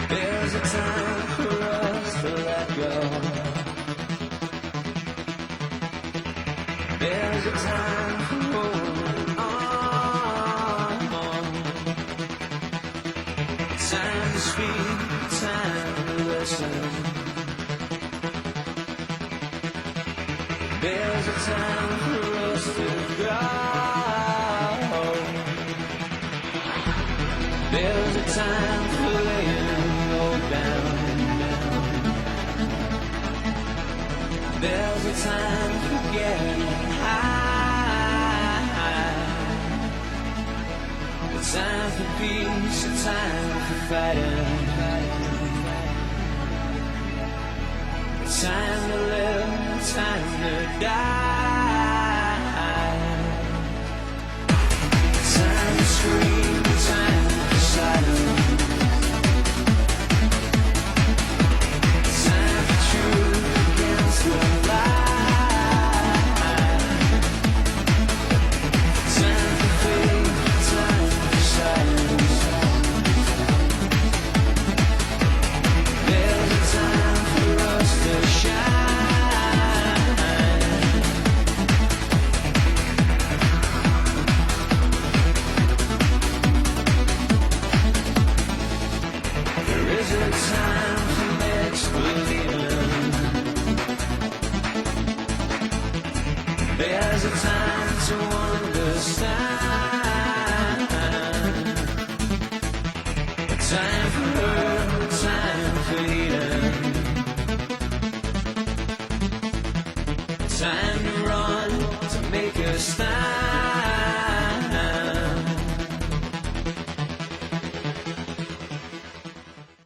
There's a time for us to let go. There's a time for holding on. Time to speak, time to listen. There's a time for us to go. There's a time for laying low down. There's a time for getting high. A time for peace, a time for fighting. A time to live, a time to die. A time to scream, a time for silence. A time for truth against the lie. Time for faith, time for silence. There's a time for us to shine. There is a time for mixed believing. There's a time to understand. A time for hurt, a time for healing. A time to run, to make a stand.